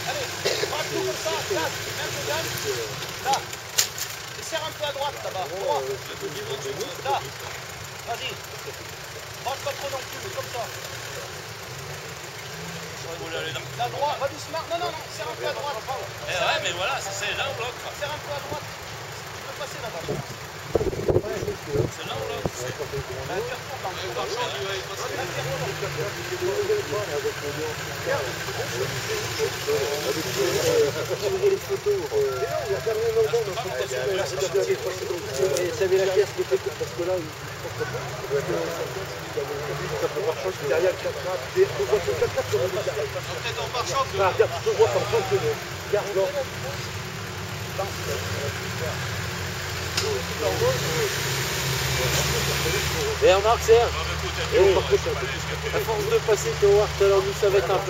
Allez, braque tout comme ça, place, même Jordan. Là. Et serre un peu à droite là-bas. Droit. Là. Vas-y. Braque pas trop non plus, mais comme ça. La droite, va doucement. Non, non, non, serre un peu à droite. Eh ouais, mais voilà, c'est l'un ou l'autre. Serre un peu à droite. Tu peux passer là-bas. C'est l'un ou l'autre. Ça avait la caisse qui était parce que là, derrière le 4 on voit que le 4 sur le regarde, tu te vois par 30 secondes. Regarde-le. Et remarque Serge, à force de passer, tu vas voir tout à l'heure, nous ça va être un plat.